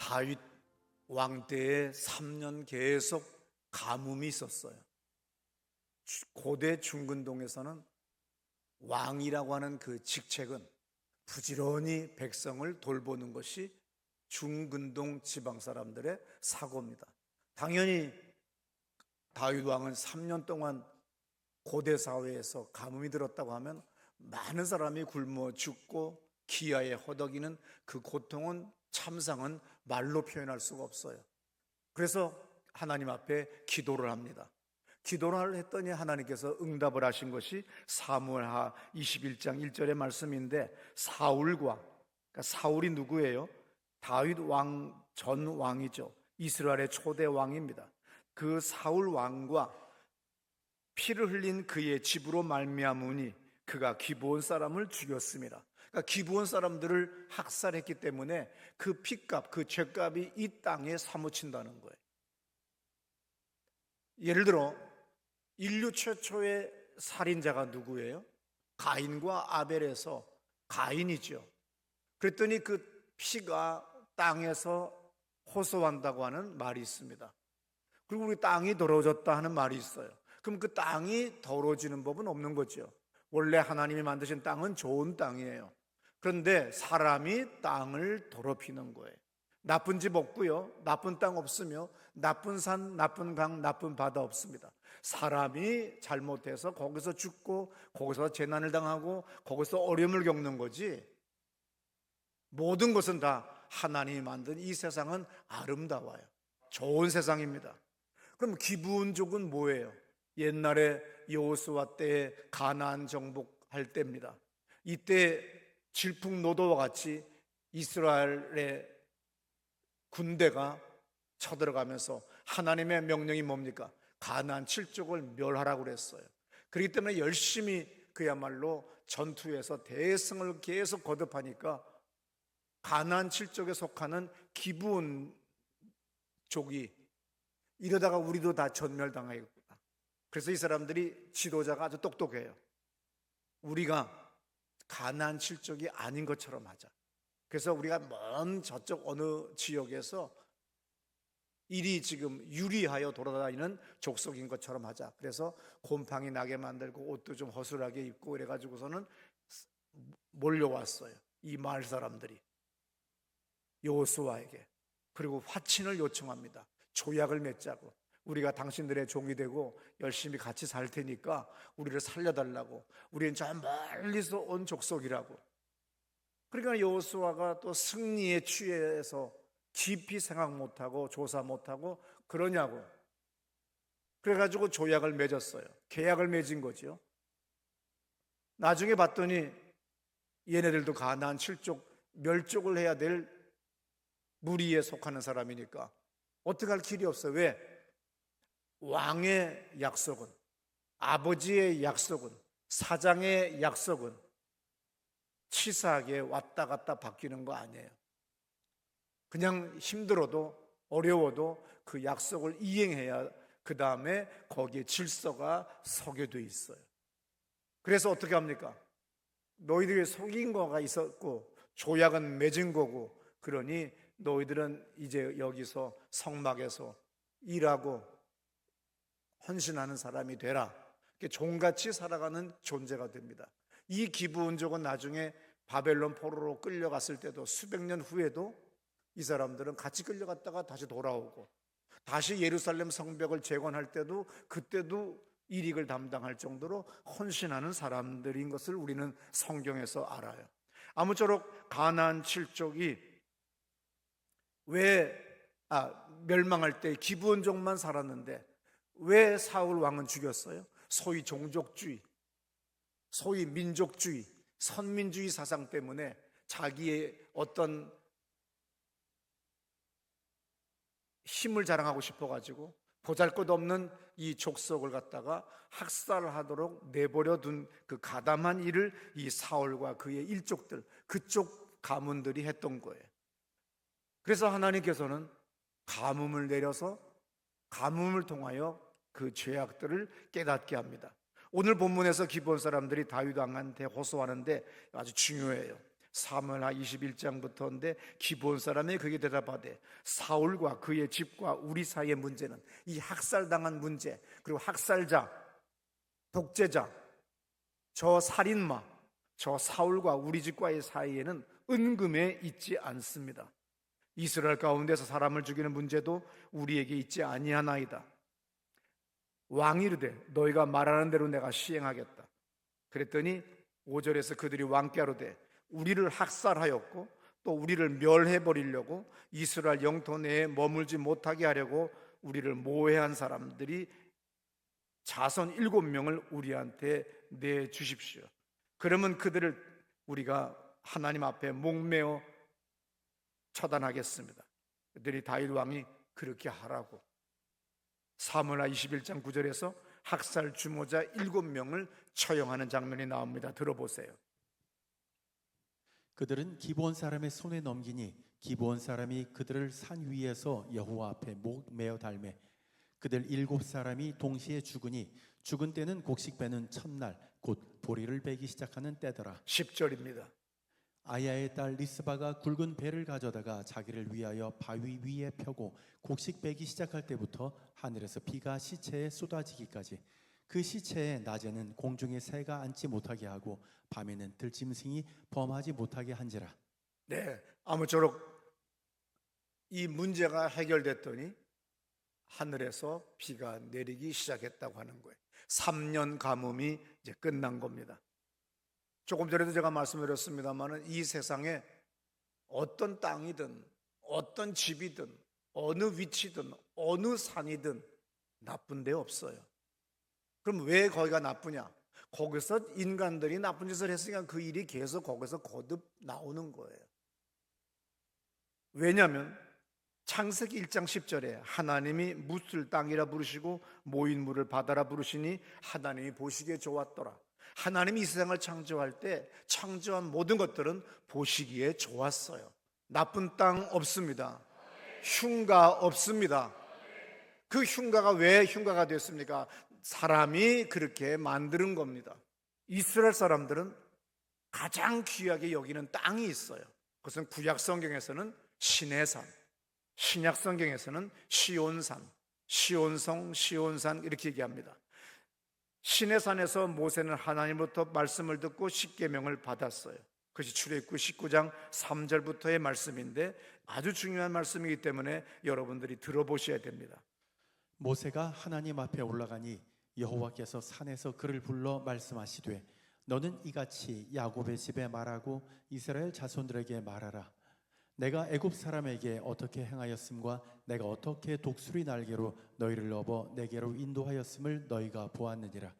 다윗 왕 때에 3년 계속 가뭄이 있었어요. 고대 중근동에서는 왕이라고 하는 그 직책은 부지런히 백성을 돌보는 것이 중근동 지방 사람들의 사고입니다. 당연히 다윗 왕은 3년 동안 고대 사회에서 가뭄이 들었다고 하면 많은 사람이 굶어 죽고 기아에 허덕이는 그 고통은, 참상은 말로 표현할 수가 없어요. 그래서 하나님 앞에 기도를 합니다. 기도를 했더니 하나님께서 응답을 하신 것이 사무엘하 21장 1절의 말씀인데, 그러니까 사울이 누구예요? 다윗 왕 전 왕이죠. 이스라엘의 초대 왕입니다. 그 사울 왕과 피를 흘린 그의 집으로 말미암으니 그가 기브온 사람을 죽였습니다. 그러니까 기브온 사람들을 학살했기 때문에 그 피값, 그 죄값이 이 땅에 사무친다는 거예요. 예를 들어 인류 최초의 살인자가 누구예요? 가인과 아벨에서 가인이죠. 그랬더니 그 피가 땅에서 호소한다고 하는 말이 있습니다. 그리고 우리 땅이 더러워졌다 하는 말이 있어요. 그럼 그 땅이 더러워지는 법은 없는 거죠. 원래 하나님이 만드신 땅은 좋은 땅이에요. 그런데 사람이 땅을 더럽히는 거예요. 나쁜 집 없고요, 나쁜 땅 없으며 나쁜 산, 나쁜 강, 나쁜 바다 없습니다. 사람이 잘못해서 거기서 죽고 거기서 재난을 당하고 거기서 어려움을 겪는 거지, 모든 것은 다 하나님이 만든 이 세상은 아름다워요. 좋은 세상입니다. 그럼 기브온족은 뭐예요? 옛날에 여호수아 때에 가나안 정복할 때입니다. 이때 질풍노도와 같이 이스라엘의 군대가 쳐들어가면서 하나님의 명령이 뭡니까? 가나안 7족을 멸하라고 그랬어요. 그렇기 때문에 열심히 그야말로 전투에서 대승을 계속 거듭하니까 가나안 7족에 속하는 기브온 족이 이러다가 우리도 다 전멸당하겠구나. 그래서 이 사람들이, 지도자가 아주 똑똑해요. 우리가 가나안 7족이 아닌 것처럼 하자. 그래서 우리가 먼 저쪽 어느 지역에서 일이 지금 유리하여 돌아다니는 족속인 것처럼 하자. 그래서 곰팡이 나게 만들고 옷도 좀 허술하게 입고 이래가지고서는 몰려왔어요, 이 마을 사람들이 여호수아에게. 그리고 화친을 요청합니다. 조약을 맺자고. 우리가 당신들의 종이 되고 열심히 같이 살 테니까 우리를 살려달라고. 우리는 저 멀리서 온 족속이라고. 그러니까 여호수아가 또 승리에 취해서 깊이 생각 못하고 조사 못하고 그러냐고. 그래가지고 조약을 맺었어요. 계약을 맺은 거죠. 나중에 봤더니 얘네들도 가나안 7족 멸족을 해야 될 무리에 속하는 사람이니까 어떻게 할 길이 없어요. 왜? 왕의 약속은, 아버지의 약속은, 사장의 약속은 치사하게 왔다 갔다 바뀌는 거 아니에요. 그냥 힘들어도 어려워도 그 약속을 이행해야 그 다음에 거기에 질서가 서게 돼 있어요. 그래서 어떻게 합니까? 너희들이 속인 거가 있었고 조약은 맺은 거고, 그러니 너희들은 이제 여기서 성막에서 일하고 헌신하는 사람이 되라. 종같이 살아가는 존재가 됩니다. 이 기브온족은 나중에 바벨론 포로로 끌려갔을 때도, 수백 년 후에도 이 사람들은 같이 끌려갔다가 다시 돌아오고, 다시 예루살렘 성벽을 재건할 때도 그때도 일익을 담당할 정도로 헌신하는 사람들인 것을 우리는 성경에서 알아요. 아무쪼록 가나안 7족이 멸망할 때 기브온족만 살았는데 왜 사울 왕은 죽였어요? 소위 종족주의, 소위 민족주의, 선민주의 사상 때문에 자기의 어떤 힘을 자랑하고 싶어가지고 보잘것없는 이 족속을 갖다가 학살하도록 내버려 둔 그 가담한 일을 이 사울과 그의 일족들, 그쪽 가문들이 했던 거예요. 그래서 하나님께서는 가뭄을 내려서 가뭄을 통하여 그 죄악들을 깨닫게 합니다. 오늘 본문에서 기브온 사람들이 다윗 왕한테 호소하는데 아주 중요해요. 사무엘하 21장부터인데 기브온 사람이 그에게 대답하되 사울과 그의 집과 우리 사이의 문제는 이 학살당한 문제, 그리고 학살자, 독재자, 저 살인마, 저 사울과 우리 집과의 사이에는 은금에 있지 않습니다. 이스라엘 가운데서 사람을 죽이는 문제도 우리에게 있지 아니하나이다. 왕이 이르되 너희가 말하는 대로 내가 시행하겠다. 그랬더니 5절에서 그들이 왕께 아뢰되 우리를 학살하였고 또 우리를 멸해버리려고 이스라엘 영토 내에 머물지 못하게 하려고 우리를 모해한 사람들이 자손 7명을 우리한테 내주십시오. 그러면 그들을 우리가 하나님 앞에 목매어 처단하겠습니다. 그들이 다윗 왕이 그렇게 하라고. 사무엘하 21장 9절에서 학살 주모자 7명을 처형하는 장면이 나옵니다. 들어보세요. 그들은 기브온 사람의 손에 넘기니 기브온 사람이 그들을 산 위에서 여호와 앞에 목매어 달매 그들 7사람이 동시에 죽으니 죽은 때는 곡식 베는 첫날 곧 보리를 베기 시작하는 때더라. 10절입니다. 아야의 딸 리스바가 굵은 배를 가져다가 자기를 위하여 바위 위에 펴고 곡식 베기 시작할 때부터 하늘에서 비가 시체에 쏟아지기까지 그 시체에 낮에는 공중에 새가 앉지 못하게 하고 밤에는 들짐승이 범하지 못하게 한지라. 네, 아무쪼록 이 문제가 해결됐더니 하늘에서 비가 내리기 시작했다고 하는 거예요. 3년 가뭄이 이제 끝난 겁니다. 조금 전에도 제가 말씀드렸습니다만 이 세상에 어떤 땅이든 어떤 집이든 어느 위치든 어느 산이든 나쁜 데 없어요. 그럼 왜 거기가 나쁘냐? 거기서 인간들이 나쁜 짓을 했으니까 그 일이 계속 거기서 거듭 나오는 거예요. 왜냐하면 창세기 1장 10절에 하나님이 묻을 땅이라 부르시고 모인 물을 바다라 부르시니 하나님이 보시기에 좋았더라. 하나님이 이 세상을 창조할 때 창조한 모든 것들은 보시기에 좋았어요. 나쁜 땅 없습니다. 흉가 없습니다. 그 흉가가 왜 흉가가 됐습니까? 사람이 그렇게 만드는 겁니다. 이스라엘 사람들은 가장 귀하게 여기는 땅이 있어요. 그것은 구약 성경에서는 시내산, 신약 성경에서는 시온산, 시온성, 시온산 이렇게 얘기합니다. 시내산에서 모세는 하나님부터 말씀을 듣고 십계명을 받았어요. 그것이 출애굽기 19장 3절부터의 말씀인데 아주 중요한 말씀이기 때문에 여러분들이 들어보셔야 됩니다. 모세가 하나님 앞에 올라가니 여호와께서 산에서 그를 불러 말씀하시되 너는 이같이 야곱의 집에 말하고 이스라엘 자손들에게 말하라. 내가 애굽 사람에게 어떻게 행하였음과 내가 어떻게 독수리 날개로 너희를 업어 내게로 인도하였음을 너희가 보았느니라.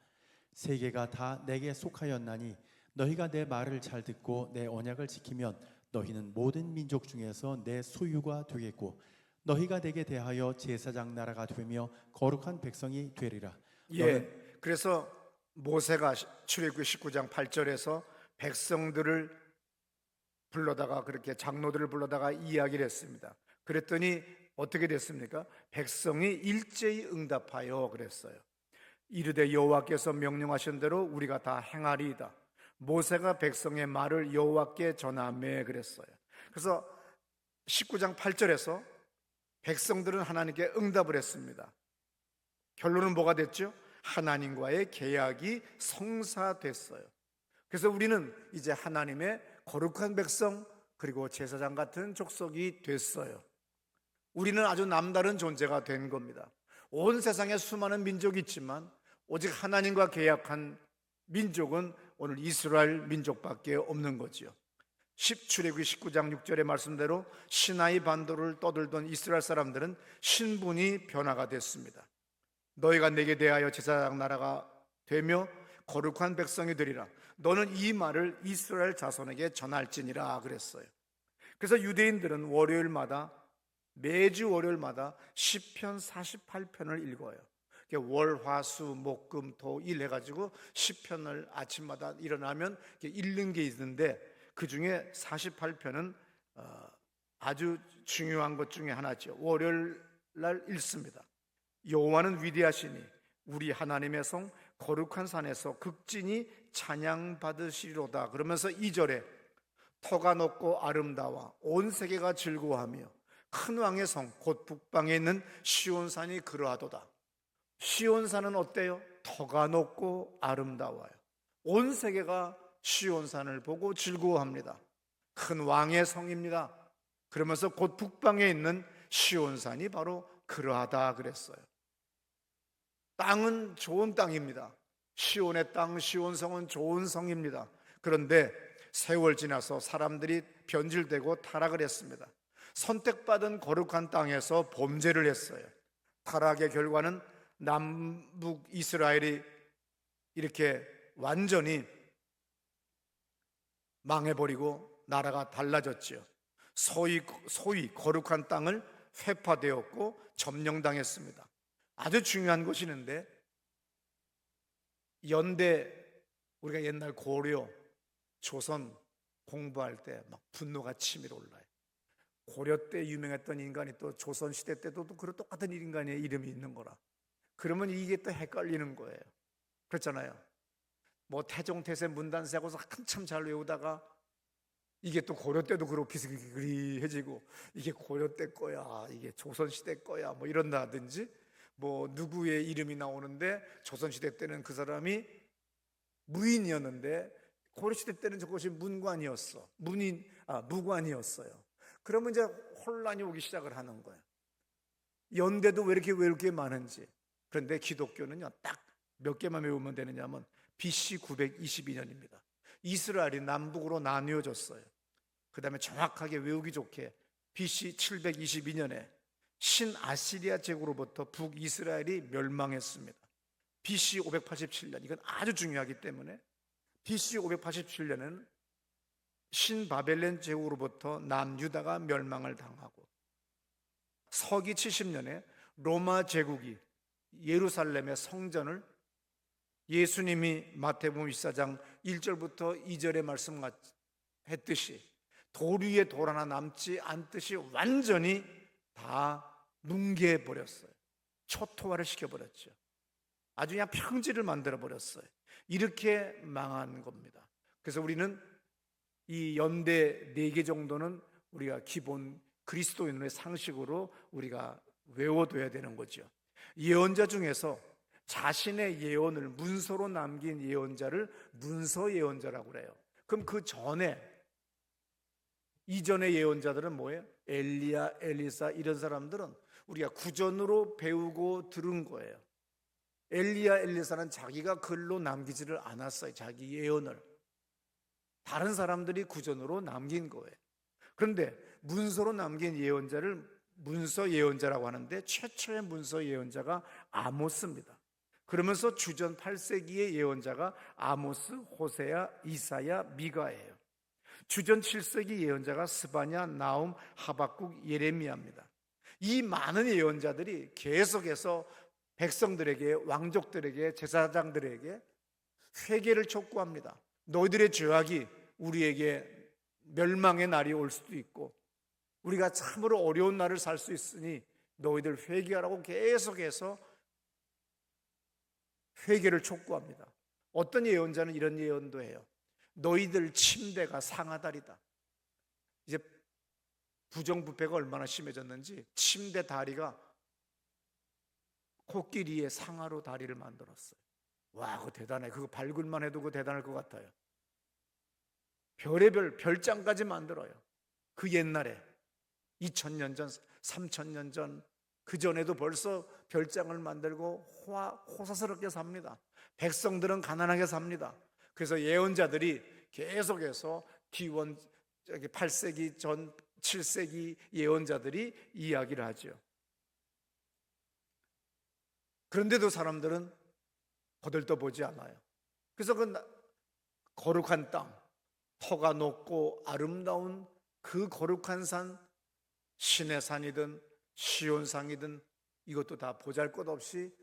세계가 다 내게 속하였나니 너희가 내 말을 잘 듣고 내 언약을 지키면 너희는 모든 민족 중에서 내 소유가 되겠고 너희가 내게 대하여 제사장 나라가 되며 거룩한 백성이 되리라. 그래서 모세가 출애굽기 19장 8절에서 백성들을 불러다가 그렇게 장로들을 불러다가 이야기를 했습니다. 그랬더니 어떻게 됐습니까? 백성이 일제히 응답하여 그랬어요. 이르되 여호와께서 명령하신 대로 우리가 다 행하리이다. 모세가 백성의 말을 여호와께 전하매 그랬어요. 그래서 19장 8절에서 백성들은 하나님께 응답을 했습니다. 결론은 뭐가 됐죠? 하나님과의 계약이 성사됐어요. 그래서 우리는 이제 하나님의 거룩한 백성 그리고 제사장 같은 족속이 됐어요. 우리는 아주 남다른 존재가 된 겁니다. 온 세상에 수많은 민족이 있지만 오직 하나님과 계약한 민족은 오늘 이스라엘 민족밖에 없는 거지요. 출애굽기 19장 6절의 말씀대로 시나이 반도를 떠들던 이스라엘 사람들은 신분이 변화가 됐습니다. 너희가 내게 대하여 제사장 나라가 되며 거룩한 백성이 되리라. 너는 이 말을 이스라엘 자손에게 전할지니라 그랬어요. 그래서 유대인들은 매주 월요일마다 시편 48편을 읽어요. 월, 화, 수, 목, 금, 토, 일 해가지고 시편을 아침마다 일어나면 읽는 게 있는데 그 중에 48편은 아주 중요한 것 중에 하나죠. 월요일 날 읽습니다. 여호와는 위대하시니 우리 하나님의 성 거룩한 산에서 극진히 찬양받으시리로다. 그러면서 2절에 터가 높고 아름다워 온 세계가 즐거워하며 큰 왕의 성 곧 북방에 있는 시온산이 그러하도다. 시온산은 어때요? 터가 높고 아름다워요. 온 세계가 시온산을 보고 즐거워합니다. 큰 왕의 성입니다. 그러면서 곧 북방에 있는 시온산이 바로 그러하다 그랬어요. 땅은 좋은 땅입니다. 시온의 땅, 시온성은 좋은 성입니다. 그런데 세월 지나서 사람들이 변질되고 타락을 했습니다. 선택받은 거룩한 땅에서 범죄를 했어요. 타락의 결과는 남북 이스라엘이 이렇게 완전히 망해버리고 나라가 달라졌지요. 소위 거룩한 땅을 회파되었고 점령당했습니다. 아주 중요한 것이 있는데, 연대, 우리가 옛날 고려, 조선 공부할 때 막 분노가 치밀어 올라요. 고려 때 유명했던 인간이 또 조선 시대 때도 그 똑같은 인간의 이름이 있는 거라. 그러면 이게 또 헷갈리는 거예요. 그렇잖아요. 뭐 태종, 태세, 문단세하고서 한참 잘 외우다가 이게 또 고려 때도 그렇고 비스기리해지고, 이게 고려 때 거야, 이게 조선 시대 거야, 뭐 이런다든지, 뭐 누구의 이름이 나오는데 조선 시대 때는 그 사람이 무인이었는데 고려 시대 때는 저것이 문관이었어. 무관이었어요. 그러면 이제 혼란이 오기 시작을 하는 거예요. 연대도 왜 이렇게 많은지. 그런데 기독교는요, 딱 몇 개만 외우면 되느냐면 BC 922년입니다. 이스라엘이 남북으로 나뉘어졌어요. 그 다음에 정확하게 외우기 좋게 BC 722년에 신아시리아 제국으로부터 북이스라엘이 멸망했습니다. BC 587년, 이건 아주 중요하기 때문에 BC 587년에는 신바벨론 제국으로부터 남유다가 멸망을 당하고, 서기 70년에 로마 제국이 예루살렘의 성전을 예수님이 마태복음 24장 1절부터 2절의 말씀했듯이 돌 위에 돌 하나 남지 않듯이 완전히 다 뭉개버렸어요. 초토화를 시켜버렸죠. 아주 그냥 평지를 만들어버렸어요. 이렇게 망한 겁니다. 그래서 우리는 이 연대 4개 정도는 우리가 기본 그리스도인의 상식으로 우리가 외워둬야 되는 거죠. 예언자 중에서 자신의 예언을 문서로 남긴 예언자를 문서 예언자라고 그래요. 그럼 그 전에, 이전의 예언자들은 뭐예요? 엘리야, 엘리사, 이런 사람들은 우리가 구전으로 배우고 들은 거예요. 엘리야, 엘리사는 자기가 글로 남기지를 않았어요. 자기 예언을 다른 사람들이 구전으로 남긴 거예요. 그런데 문서로 남긴 예언자를 문서 예언자라고 하는데, 최초의 문서 예언자가 아모스입니다. 그러면서 주전 8세기의 예언자가 아모스, 호세야, 이사야, 미가예요. 주전 7세기 예언자가 스바냐, 나움, 하박국, 예레미야입니다. 이 많은 예언자들이 계속해서 백성들에게, 왕족들에게, 제사장들에게 회개를 촉구합니다. 너희들의 죄악이 우리에게 멸망의 날이 올 수도 있고 우리가 참으로 어려운 날을 살 수 있으니 너희들 회개하라고 계속해서 회개를 촉구합니다. 어떤 예언자는 이런 예언도 해요. 너희들 침대가 상하다리다. 이제 부정부패가 얼마나 심해졌는지 침대 다리가 코끼리의 상하로 다리를 만들었어요. 와, 그거 대단해. 그거 밟을만 해도 그거 대단할 것 같아요. 별의별 별장까지 만들어요. 그 옛날에 2000년 전, 3000년 전, 그 전에도 벌써 별장을 만들고 호사스럽게 삽니다. 백성들은 가난하게 삽니다. 그래서 예언자들이 계속해서 기원 8세기 전 7세기 예언자들이 이야기를 하죠. 그런데도 사람들은 거들떠보지 않아요. 그래서 그 거룩한 땅, 터가 높고 아름다운 그 거룩한 산, 신의 산이든 시온산이든 이것도 다 보잘것없이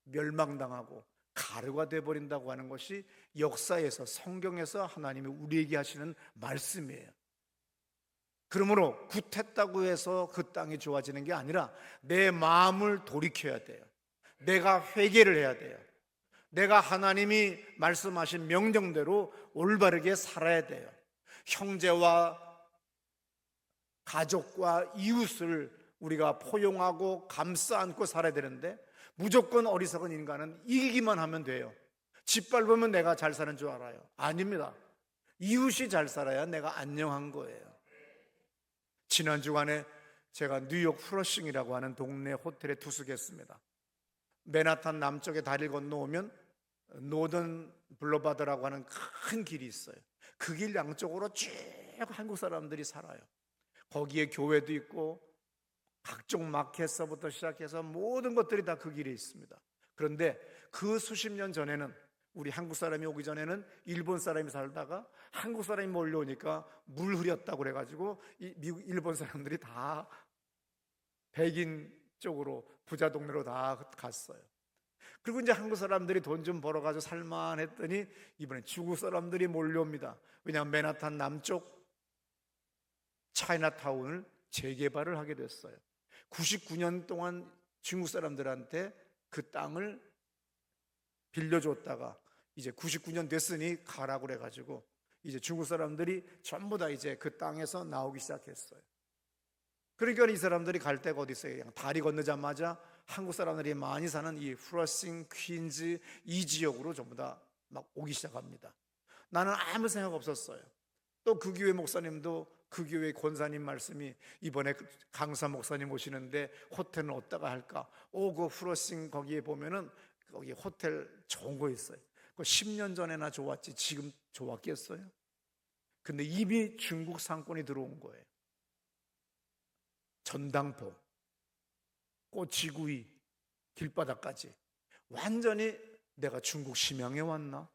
멸망당하고 가루가 되어버린다고 하는 것이 역사에서, 성경에서 하나님이 우리에게 하시는 말씀이에요. 그러므로 굿했다고 해서 그 땅이 좋아지는 게 아니라 내 마음을 돌이켜야 돼요. 내가 회개를 해야 돼요. 내가 하나님이 말씀하신 명령대로 올바르게 살아야 돼요. 형제와 가족과 이웃을 우리가 포용하고 감싸 안고 살아야 되는데 무조건 어리석은 인간은 이기기만 하면 돼요. 짓밟으면 내가 잘 사는 줄 알아요. 아닙니다. 이웃이 잘 살아야 내가 안녕한 거예요. 지난 주간에 제가 뉴욕 플러싱이라고 하는 동네 호텔에 투숙했습니다. 맨하탄 남쪽에 다리를 건너오면 노던 블루바드라고 하는 큰 길이 있어요. 그 길 양쪽으로 쭉 한국 사람들이 살아요. 거기에 교회도 있고 각종 마켓서부터 시작해서 모든 것들이 다 그 길에 있습니다. 그런데 그 수십 년 전에는, 우리 한국 사람이 오기 전에는 일본 사람이 살다가 한국 사람이 몰려오니까 물 흐렸다고 그래가지고 일본 사람들이 다 백인 쪽으로, 부자 동네로 다 갔어요. 그리고 이제 한국 사람들이 돈 좀 벌어가지고 살만했더니 이번에 중국 사람들이 몰려옵니다. 왜냐하면 맨하탄 남쪽 차이나타운을 재개발을 하게 됐어요. 99년 동안 중국 사람들한테 그 땅을 빌려줬다가 이제 99년 됐으니 가라고 그래가지고 이제 중국 사람들이 전부 다 이제 그 땅에서 나오기 시작했어요. 그러니까 이 사람들이 갈 데가 어디 있어요? 그냥 다리 건너자마자 한국 사람들이 많이 사는 이 플러싱, 퀸즈 이 지역으로 전부 다 막 오기 시작합니다. 나는 아무 생각 없었어요. 또 그 교회 목사님도, 그 교회 권사님 말씀이 이번에 강사 목사님 오시는데 호텔은 어디다가 할까? 그 플러싱 거기에 보면은 거기 호텔 좋은 거 있어요. 그 10년 전에나 좋았지 지금 좋았겠어요? 근데 이미 중국 상권이 들어온 거예요. 전당포, 꼬치구이, 길바닥까지 완전히 내가 중국 심양에 왔나?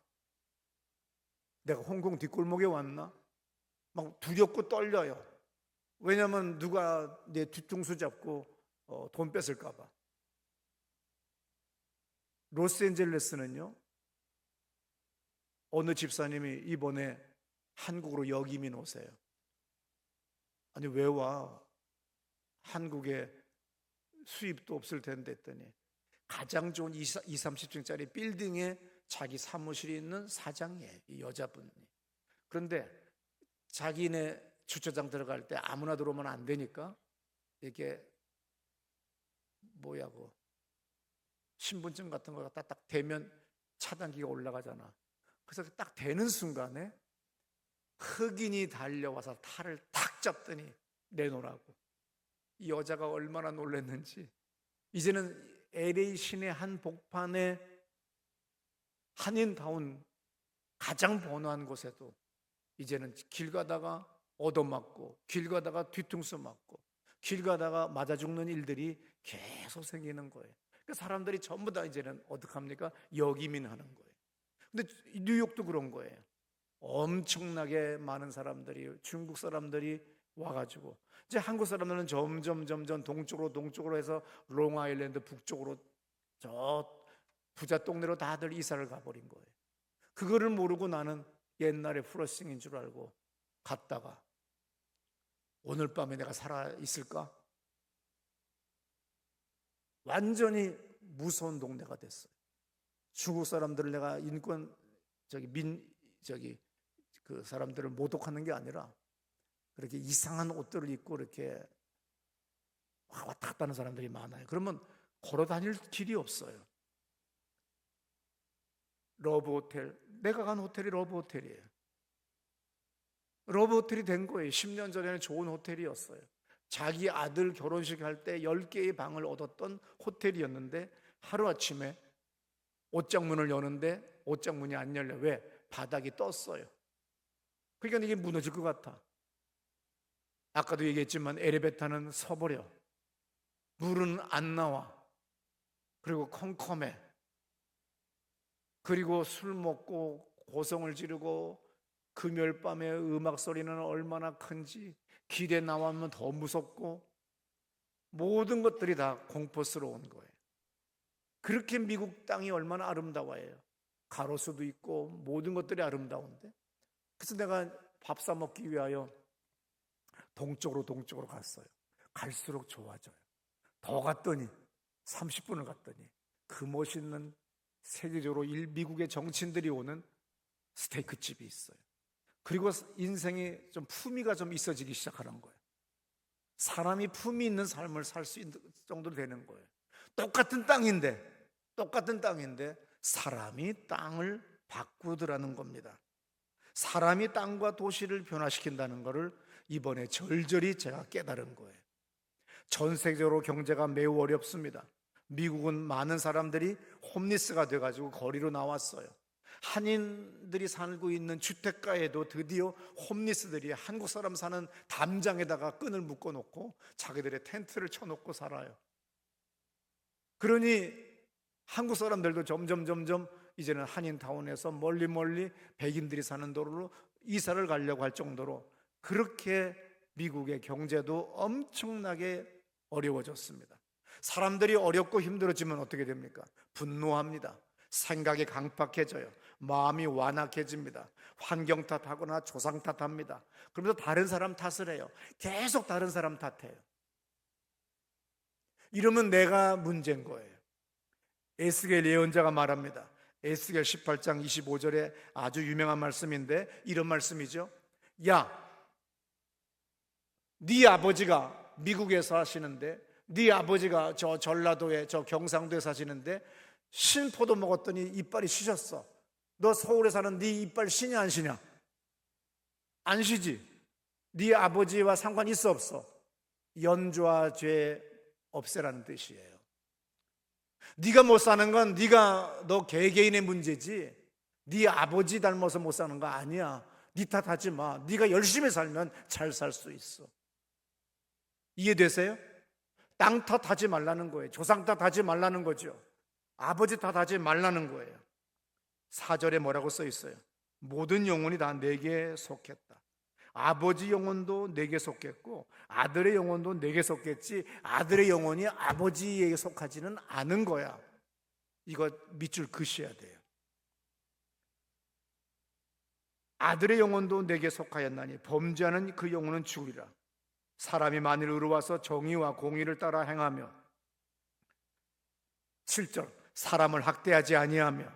내가 홍콩 뒷골목에 왔나? 막 두렵고 떨려요. 왜냐하면 누가 내 뒤통수 잡고 돈 뺏을까 봐. 로스앤젤레스는요, 어느 집사님이 이번에 한국으로 역이민 오세요. 아니 왜 와? 한국에 수입도 없을 텐데 했더니 가장 좋은 30층짜리 빌딩에 자기 사무실이 있는 사장이에요, 이 여자분이. 그런데 자기네 주차장 들어갈 때 아무나 들어오면 안 되니까 이렇게 뭐야고 신분증 같은 거 갖다 딱 대면 차단기가 올라가잖아. 그래서 딱 대는 순간에 흑인이 달려와서 탈을 탁 잡더니 내놓으라고. 이 여자가 얼마나 놀랐는지. 이제는 LA 시내 한 복판에 한인타운 가장 번화한 곳에도 이제는 길 가다가 얻어맞고 길 가다가 뒤통수 맞고 길 가다가 맞아 죽는 일들이 계속 생기는 거예요. 그러니까 사람들이 전부 다 이제는 어떡합니까? 역이민하는 거예요. 근데 뉴욕도 그런 거예요. 엄청나게 많은 사람들이, 중국 사람들이 와가지고 이제 한국 사람들은 점점 동쪽으로 해서 롱아일랜드 북쪽으로 저 부자 동네로 다들 이사를 가버린 거예요. 그거를 모르고 나는 옛날에 플러싱인 줄 알고 갔다가 오늘 밤에 내가 살아 있을까? 완전히 무서운 동네가 됐어요. 중국 사람들을 내가 인권 그 사람들을 모독하는 게 아니라 그렇게 이상한 옷들을 입고 이렇게 왔다 갔다 하는 사람들이 많아요. 그러면 걸어 다닐 길이 없어요. 러브 호텔, 내가 간 호텔이 러브 호텔이에요. 러브 호텔이 된 거예요. 10년 전에는 좋은 호텔이었어요. 자기 아들 결혼식 할 때 10개의 방을 얻었던 호텔이었는데 하루아침에 옷장문을 여는데 옷장문이 안 열려. 왜? 바닥이 떴어요. 그러니까 이게 무너질 것 같아. 아까도 얘기했지만 엘리베이터는 서버려. 물은 안 나와. 그리고 컴컴해. 그리고 술 먹고 고성을 지르고 금요일 밤에 음악 소리는 얼마나 큰지, 길에 나오면 더 무섭고 모든 것들이 다 공포스러운 거예요. 그렇게 미국 땅이 얼마나 아름다워요. 가로수도 있고 모든 것들이 아름다운데, 그래서 내가 밥 사 먹기 위하여 동쪽으로 갔어요. 갈수록 좋아져요. 더 갔더니 30분을 갔더니 그 멋있는 세계적으로 미국의 정치인들이 오는 스테이크 집이 있어요. 그리고 인생이 좀 품위가 좀 있어지기 시작하는 거예요. 사람이 품위 있는 삶을 살 수 있는 정도로 되는 거예요. 똑같은 땅인데 사람이 땅을 바꾸더라는 겁니다. 사람이 땅과 도시를 변화시킨다는 것을 이번에 절절히 제가 깨달은 거예요. 전 세계적으로 경제가 매우 어렵습니다. 미국은 많은 사람들이 홈리스가 돼가지고 거리로 나왔어요. 한인들이 살고 있는 주택가에도 드디어 홈리스들이 한국 사람 사는 담장에다가 끈을 묶어놓고 자기들의 텐트를 쳐놓고 살아요. 그러니 한국 사람들도 점점 이제는 한인타운에서 멀리 백인들이 사는 도로로 이사를 가려고 할 정도로 그렇게 미국의 경제도 엄청나게 어려워졌습니다. 사람들이 어렵고 힘들어지면 어떻게 됩니까? 분노합니다. 생각이 강팍해져요. 마음이 완악해집니다. 환경 탓하거나 조상 탓합니다. 그러면서 다른 사람 탓을 해요. 계속 다른 사람 탓해요. 이러면 내가 문제인 거예요. 에스겔 예언자가 말합니다. 에스겔 18장 25절에 아주 유명한 말씀인데 이런 말씀이죠. 야, 네 아버지가 미국에 사시는데, 네 아버지가 저 전라도에 저 경상도에 사시는데 신포도 먹었더니 이빨이 쉬셨어. 너 서울에 사는 네 이빨 쉬냐 안 쉬냐? 안 쉬지. 네 아버지와 상관 있어 없어? 연좌 죄 없애라는 뜻이에요. 네가 못 사는 건 너 개개인의 문제지 네 아버지 닮아서 못 사는 거 아니야. 네 탓하지 마. 네가 열심히 살면 잘 살 수 있어. 이해되세요? 땅 탓하지 말라는 거예요. 조상 탓하지 말라는 거죠. 아버지 탓하지 말라는 거예요. 4절에 뭐라고 써 있어요? 모든 영혼이 다 내게 속했다. 아버지 영혼도 내게 속했고 아들의 영혼도 내게 속했지 아들의 영혼이 아버지에게 속하지는 않은 거야. 이거 밑줄 그으셔야 돼요. 아들의 영혼도 내게 속하였나니 범죄하는 그 영혼은 죽으리라. 사람이 만일 의로워서 정의와 공의를 따라 행하며 7절 사람을 학대하지 아니하며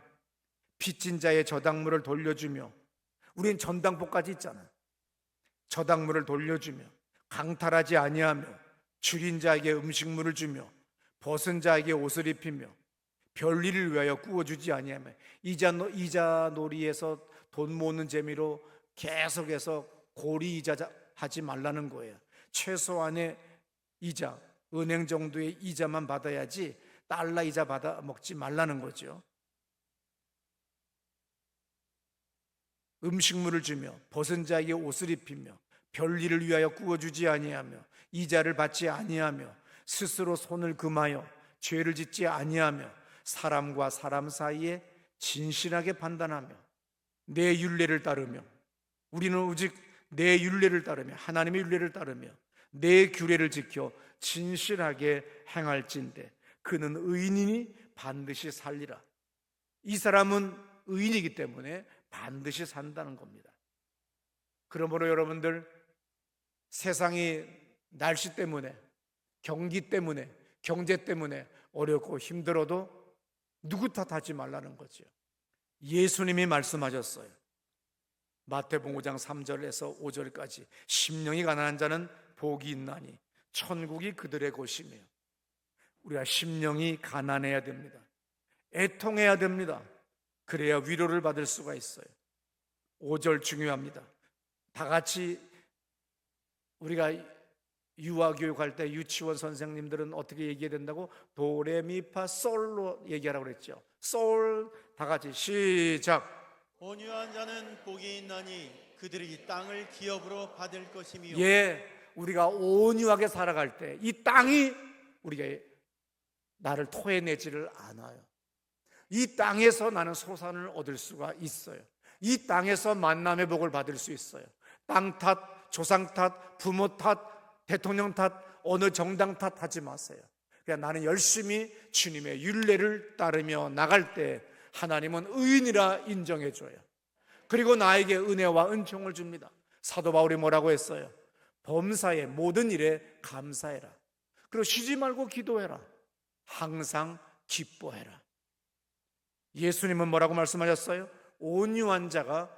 빚진 자의 저당물을 돌려주며 우린 전당포까지 있잖아요. 저당물을 돌려주며 강탈하지 아니하며 줄인 자에게 음식물을 주며 벗은 자에게 옷을 입히며 별일을 위하여 꾸어주지 아니하며 이자 놀이에서 돈 모으는 재미로 계속해서 고리 이자 하지 말라는 거예요. 최소한의 이자, 은행 정도의 이자만 받아야지 달러 이자 받아 먹지 말라는 거죠. 음식물을 주며 벗은 자에게 옷을 입히며 별일을 위하여 꾸어주지 아니하며 이자를 받지 아니하며 스스로 손을 금하여 죄를 짓지 아니하며 사람과 사람 사이에 진실하게 판단하며 내 율례를 따르며 우리는 오직 내 율례를 따르며 하나님의 율례를 따르며 내 규례를 지켜 진실하게 행할진대 그는 의인이니 반드시 살리라. 이 사람은 의인이기 때문에 반드시 산다는 겁니다. 그러므로 여러분들 세상이 날씨 때문에 경기 때문에 경제 때문에 어렵고 힘들어도 누구 탓하지 말라는 거죠. 예수님이 말씀하셨어요. 마태복음 5장 3절에서 5절까지 심령이 가난한 자는 복이 있나니 천국이 그들의 곳이며 우리가 심령이 가난해야 됩니다. 애통해야 됩니다. 그래야 위로를 받을 수가 있어요. 5절 중요합니다. 다 같이 우리가 유아교육할 때 유치원 선생님들은 어떻게 얘기해야 된다고? 도레미파 솔로 얘기하라고 그랬죠. 솔 다 같이 시작. 온유한 자는 복이 있나니 그들이 이 땅을 기업으로 받을 것이며 우리가 온유하게 살아갈 때 이 땅이 우리가 나를 토해내지를 않아요. 이 땅에서 나는 소산을 얻을 수가 있어요. 이 땅에서 만남의 복을 받을 수 있어요. 땅 탓, 조상 탓, 부모 탓, 대통령 탓, 어느 정당 탓 하지 마세요. 그냥 나는 열심히 주님의 율례를 따르며 나갈 때 하나님은 의인이라 인정해 줘요. 그리고 나에게 은혜와 은총을 줍니다. 사도 바울이 뭐라고 했어요? 범사의 모든 일에 감사해라. 그리고 쉬지 말고 기도해라. 항상 기뻐해라. 예수님은 뭐라고 말씀하셨어요? 온유한 자가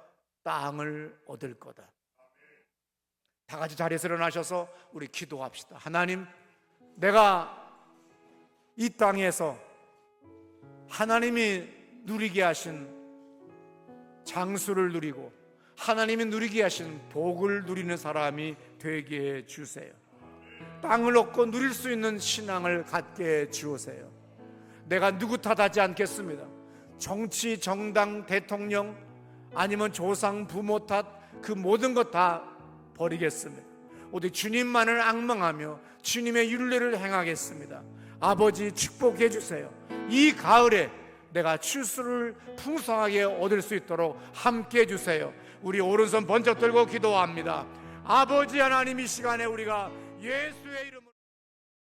땅을 얻을 거다. 다 같이 자리에서 일어나셔서 우리 기도합시다. 하나님, 내가 이 땅에서 하나님이 누리게 하신 장수를 누리고 하나님이 누리게 하신 복을 누리는 사람이 되게 해 주세요. 땅을 얻고 누릴 수 있는 신앙을 갖게 해 주세요. 내가 누구 탓하지 않겠습니다. 정치, 정당, 대통령 아니면 조상, 부모 탓, 그 모든 것 다 버리겠습니다. 오직 주님만을 앙망하며 주님의 율례를 행하겠습니다. 아버지, 축복해 주세요. 이 가을에 내가 추수를 풍성하게 얻을 수 있도록 함께 해주세요. 우리 오른손 번쩍 들고 기도합니다. 아버지 하나님, 이 시간에 우리가 예수의 이름으로